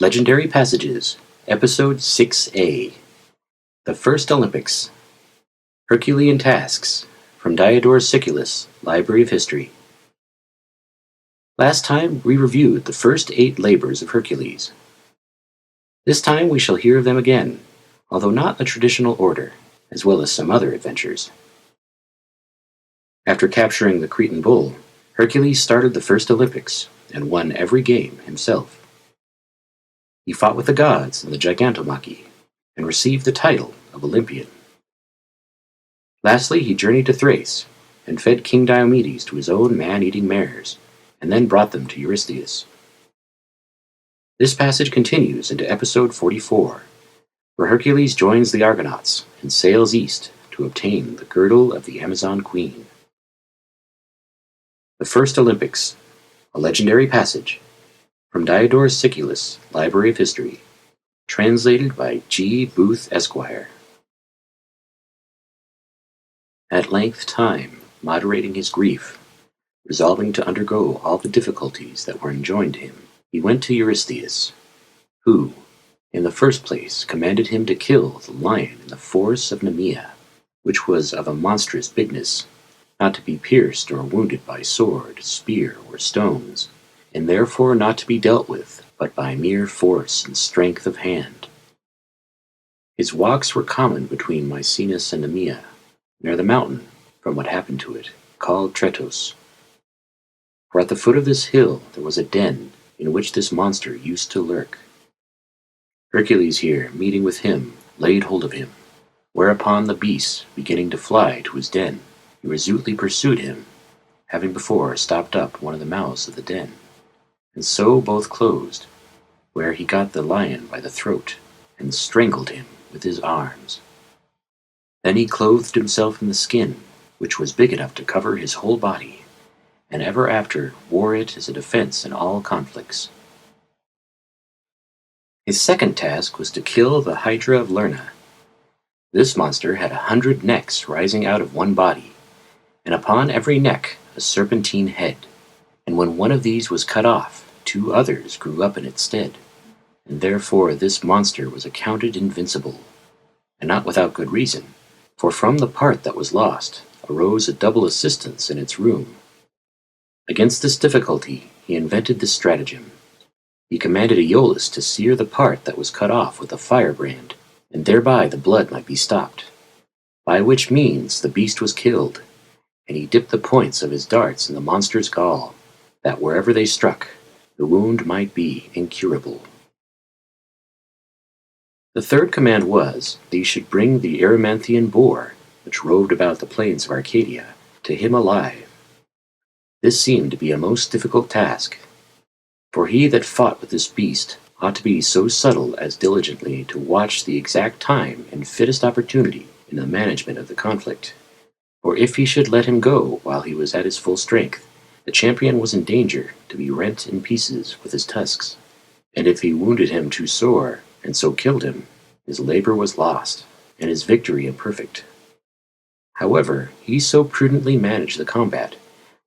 Legendary Passages, Episode 6a, The First Olympics, Herculean Tasks, from Diodorus Siculus, Library of History. Last time we reviewed the first 8 labors of Hercules. This time we shall hear of them again, although not in the traditional order, as well as some other adventures. After capturing the Cretan Bull, Hercules started the first Olympics and won every game himself. He fought with the gods in the Gigantomachy and received the title of Olympian. Lastly, he journeyed to Thrace and fed King Diomedes to his own man-eating mares, and then brought them to Eurystheus. This passage continues into episode 44, where Hercules joins the Argonauts and sails east to obtain the girdle of the Amazon Queen. The First Olympics, a legendary passage, from Diodorus Siculus, Library of History, translated by G. Booth, Esquire. At length time, moderating his grief, resolving to undergo all the difficulties that were enjoined him, he went to Eurystheus, who, in the first place, commanded him to kill the lion in the Forest of Nemea, which was of a monstrous bigness, not to be pierced or wounded by sword, spear, or stones, and therefore not to be dealt with but by mere force and strength of hand. His walks were common between Mycenae and Nemea, near the mountain, from what happened to it, called Tretos. For at the foot of this hill there was a den in which this monster used to lurk. Hercules here, meeting with him, laid hold of him, whereupon the beast, beginning to fly to his den, he resolutely pursued him, having before stopped up one of the mouths of the den, and so both closed, where he got the lion by the throat, and strangled him with his arms. Then he clothed himself in the skin, which was big enough to cover his whole body, and ever after wore it as a defense in all conflicts. His second task was to kill the Hydra of Lerna. This monster had 100 necks rising out of one body, and upon every neck a serpentine head, and when one of these was cut off, 2 others grew up in its stead, and therefore this monster was accounted invincible, and not without good reason, for from the part that was lost arose a double assistance in its room. Against this difficulty he invented this stratagem. He commanded Aeolus to sear the part that was cut off with a firebrand, and thereby the blood might be stopped, by which means the beast was killed, and he dipped the points of his darts in the monster's gall, that wherever they struck, the wound might be incurable. The third command was that he should bring the Erymanthian boar, which roved about the plains of Arcadia, to him alive. This seemed to be a most difficult task, for he that fought with this beast ought to be so subtle as diligently to watch the exact time and fittest opportunity in the management of the conflict. For if he should let him go while he was at his full strength, the champion was in danger to be rent in pieces with his tusks, and if he wounded him too sore, and so killed him, his labor was lost, and his victory imperfect. However, he so prudently managed the combat,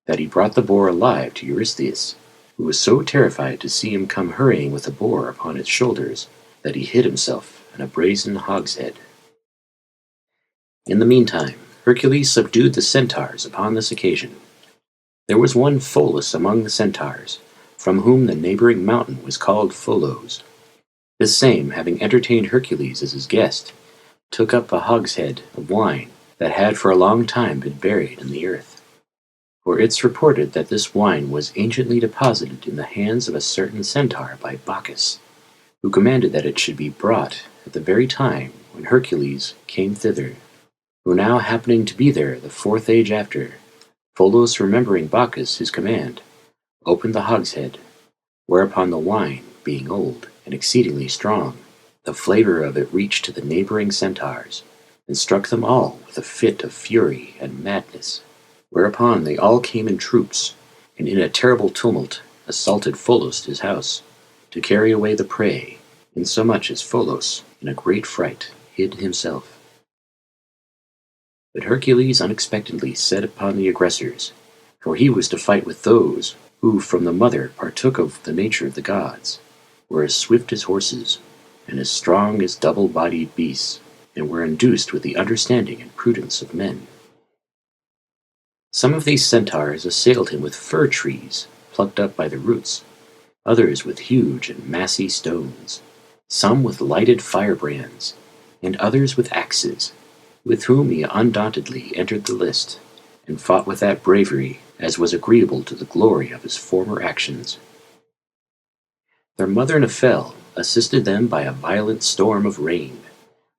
that he brought the boar alive to Eurystheus, who was so terrified to see him come hurrying with the boar upon its shoulders, that he hid himself in a brazen hogshead. In the meantime, Hercules subdued the centaurs upon this occasion. There was one Pholus among the centaurs, from whom the neighboring mountain was called Pholos. This same, having entertained Hercules as his guest, took up a hogshead of wine that had for a long time been buried in the earth. For it's reported that this wine was anciently deposited in the hands of a certain centaur by Bacchus, who commanded that it should be brought at the very time when Hercules came thither, who now happening to be there the 4th age after, Pholus, remembering Bacchus his command, opened the hogshead, whereupon the wine, being old and exceedingly strong, the flavor of it reached to the neighboring centaurs, and struck them all with a fit of fury and madness, whereupon they all came in troops, and in a terrible tumult assaulted Pholus his house, to carry away the prey, insomuch as Pholus, in a great fright, hid himself. But Hercules unexpectedly set upon the aggressors, for he was to fight with those who from the mother partook of the nature of the gods, were as swift as horses, and as strong as double-bodied beasts, and were endued with the understanding and prudence of men. Some of these centaurs assailed him with fir trees, plucked up by the roots, others with huge and massy stones, some with lighted firebrands, and others with axes, with whom he undauntedly entered the list, and fought with that bravery as was agreeable to the glory of his former actions. Their mother Nephele assisted them by a violent storm of rain,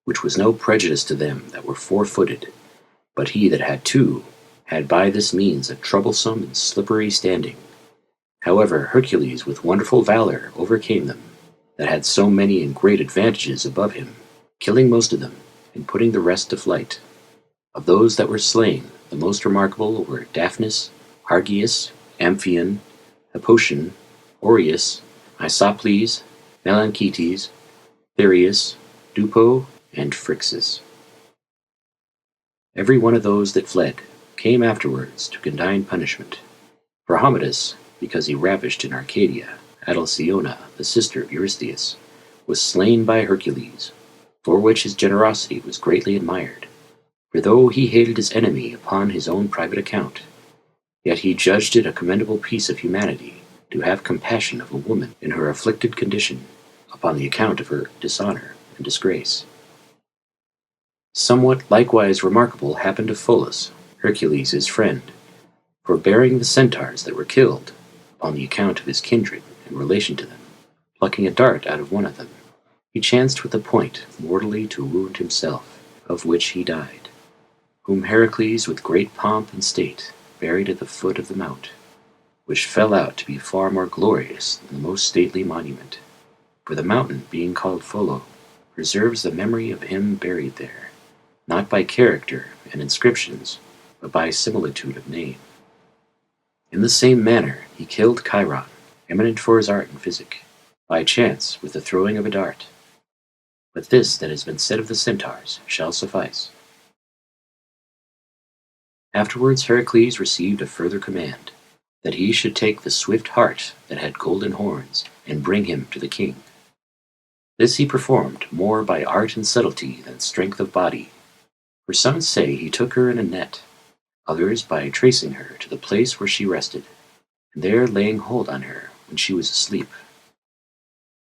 which was no prejudice to them that were 4-footed, but he that had 2 had by this means a troublesome and slippery standing. However, Hercules with wonderful valor overcame them, that had so many and great advantages above him, killing most of them, and putting the rest to flight. Of those that were slain, the most remarkable were Daphnis, Argius, Amphion, Hippotion, Oreus, Isoples, Melanchetes, Thereus, Dupo, and Phrixus. Every one of those that fled came afterwards to condign punishment. For Commodus, because he ravished in Arcadia Alcyone, the sister of Eurystheus, was slain by Hercules, for which his generosity was greatly admired. For though he hated his enemy upon his own private account, yet he judged it a commendable piece of humanity to have compassion of a woman in her afflicted condition, upon the account of her dishonor and disgrace. Somewhat likewise remarkable happened to Pholus, Hercules his friend, for bearing the centaurs that were killed, upon the account of his kindred and relation to them, plucking a dart out of one of them, he chanced with the point mortally to wound himself, of which he died, whom Heracles with great pomp and state buried at the foot of the mount, which fell out to be far more glorious than the most stately monument, for the mountain, being called Pholo, preserves the memory of him buried there, not by character and inscriptions, but by similitude of name. In the same manner he killed Chiron, eminent for his art and physic, by chance with the throwing of a dart. But this that has been said of the centaurs shall suffice. Afterwards Heracles received a further command, that he should take the swift hart that had golden horns, and bring him to the king. This he performed more by art and subtlety than strength of body, for some say he took her in a net, others by tracing her to the place where she rested, and there laying hold on her when she was asleep.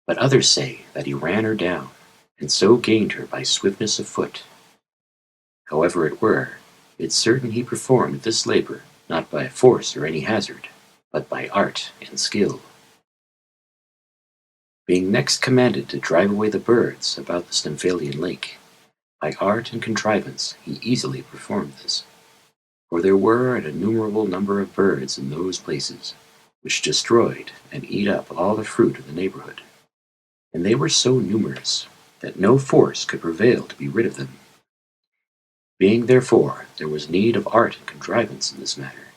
But others say that he ran her down, and so gained her by swiftness of foot. However it were, it's certain he performed this labor not by force or any hazard, but by art and skill. Being next commanded to drive away the birds about the Stymphalian lake, by art and contrivance he easily performed this, for there were an innumerable number of birds in those places, which destroyed and eat up all the fruit of the neighborhood, and they were so numerous that no force could prevail to be rid of them. Being therefore there was need of art and contrivance in this matter,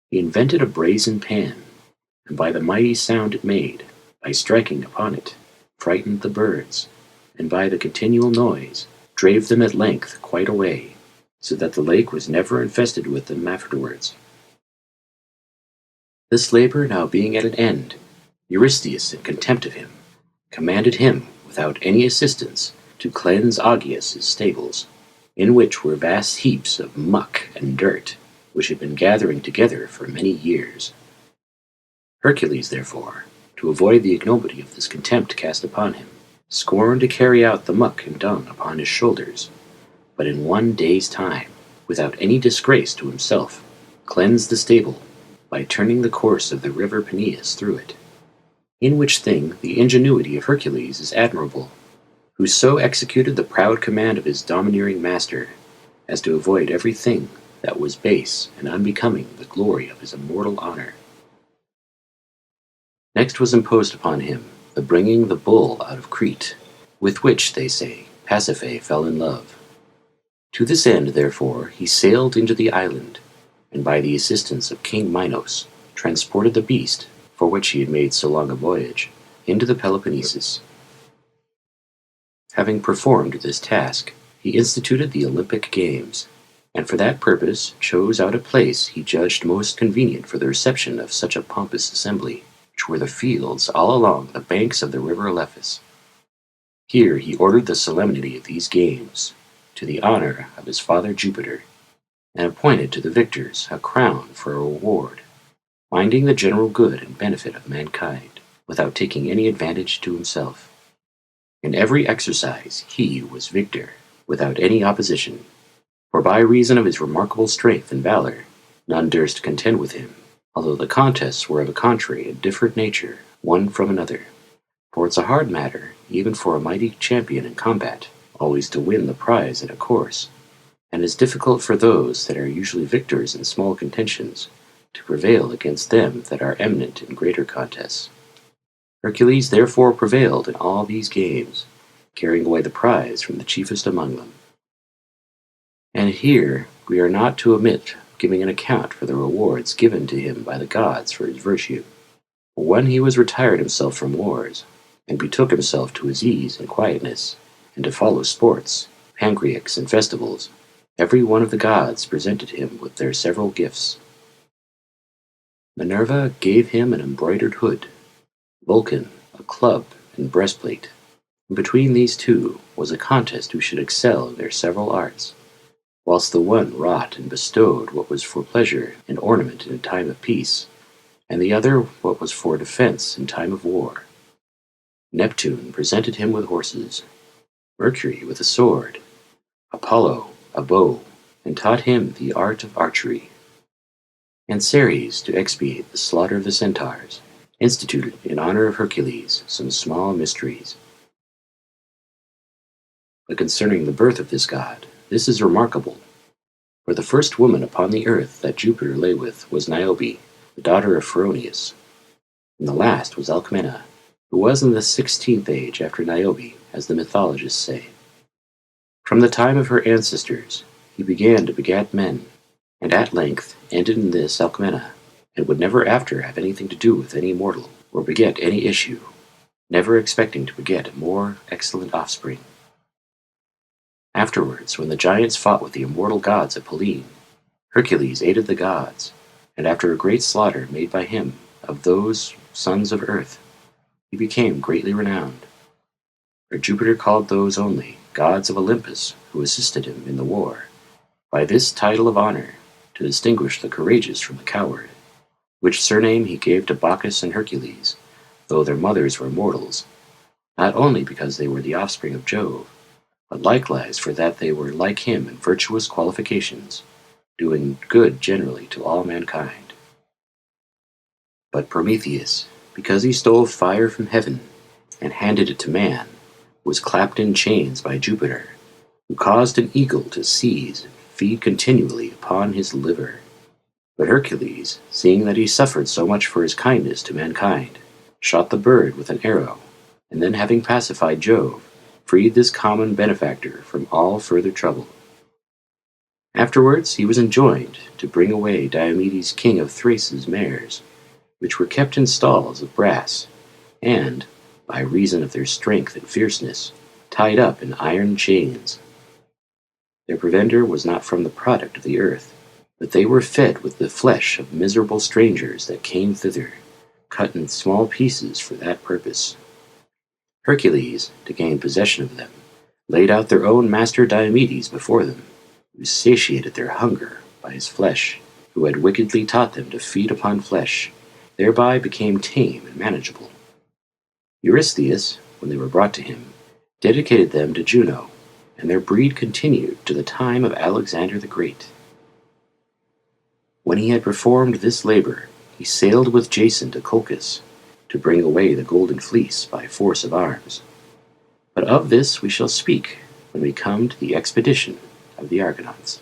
he invented a brazen pan, and by the mighty sound it made, by striking upon it, frightened the birds, and by the continual noise drave them at length quite away, so that the lake was never infested with them afterwards. This labor now being at an end, Euristheus, in contempt of him, commanded him, without any assistance, to cleanse Augeas' stables, in which were vast heaps of muck and dirt, which had been gathering together for many years. Hercules, therefore, to avoid the ignominy of this contempt cast upon him, scorned to carry out the muck and dung upon his shoulders, but in 1 day's time, without any disgrace to himself, cleansed the stable, by turning the course of the river Peneus through it. In which thing the ingenuity of Hercules is admirable, who so executed the proud command of his domineering master, as to avoid every thing that was base and unbecoming the glory of his immortal honor. Next was imposed upon him the bringing the bull out of Crete, with which, they say, Pasiphae fell in love. To this end, therefore, he sailed into the island, and by the assistance of King Minos, transported the beast, for which he had made so long a voyage, into the Peloponnesus. Having performed this task, he instituted the Olympic Games, and for that purpose chose out a place he judged most convenient for the reception of such a pompous assembly, which were the fields all along the banks of the river Alephus. Here he ordered the solemnity of these games, to the honor of his father Jupiter, and appointed to the victors a crown for a reward, minding the general good and benefit of mankind, without taking any advantage to himself. In every exercise he was victor, without any opposition, for by reason of his remarkable strength and valor, none durst contend with him, although the contests were of a contrary and different nature one from another. For it's a hard matter, even for a mighty champion in combat, always to win the prize in a course, and is difficult for those that are usually victors in small contentions to prevail against them that are eminent in greater contests. Hercules therefore prevailed in all these games, carrying away the prize from the chiefest among them. And here we are not to omit giving an account for the rewards given to him by the gods for his virtue. For when he was retired himself from wars, and betook himself to his ease and quietness, and to follow sports, pancreacs, and festivals, every one of the gods presented him with their several gifts. Minerva gave him an embroidered hood, Vulcan a club and breastplate, and between these two was a contest who should excel in their several arts, whilst the one wrought and bestowed what was for pleasure and ornament in time of peace, and the other what was for defence in time of war. Neptune presented him with horses, Mercury with a sword, Apollo a bow, and taught him the art of archery. And Ceres, to expiate the slaughter of the centaurs, instituted in honor of Hercules some small mysteries. But concerning the birth of this god, this is remarkable, for the first woman upon the earth that Jupiter lay with was Niobe, the daughter of Pharoneus, and the last was Alcmena, who was in the 16th age after Niobe, as the mythologists say. From the time of her ancestors he began to begat men, and at length ended in this Alcmena, and would never after have anything to do with any mortal, or beget any issue, never expecting to beget a more excellent offspring. Afterwards, when the giants fought with the immortal gods at Pallene, Hercules aided the gods, and after a great slaughter made by him of those sons of earth, he became greatly renowned. For Jupiter called those only gods of Olympus who assisted him in the war, by this title of honor, to distinguish the courageous from the coward, which surname he gave to Bacchus and Hercules, though their mothers were mortals, not only because they were the offspring of Jove, but likewise for that they were like him in virtuous qualifications, doing good generally to all mankind. But Prometheus, because he stole fire from heaven and handed it to man, was clapped in chains by Jupiter, who caused an eagle to seize and feed continually upon his liver. But Hercules, seeing that he suffered so much for his kindness to mankind, shot the bird with an arrow, and then having pacified Jove, freed this common benefactor from all further trouble. Afterwards he was enjoined to bring away Diomedes king of Thrace's mares, which were kept in stalls of brass, and, by reason of their strength and fierceness, tied up in iron chains. Their provender was not from the product of the earth, but they were fed with the flesh of miserable strangers that came thither, cut in small pieces for that purpose. Hercules, to gain possession of them, laid out their own master Diomedes before them, who satiated their hunger by his flesh, who had wickedly taught them to feed upon flesh, thereby became tame and manageable. Euristheus, when they were brought to him, dedicated them to Juno, and their breed continued to the time of Alexander the Great. When he had performed this labor, he sailed with Jason to Colchis, to bring away the golden fleece by force of arms. But of this we shall speak when we come to the expedition of the Argonauts.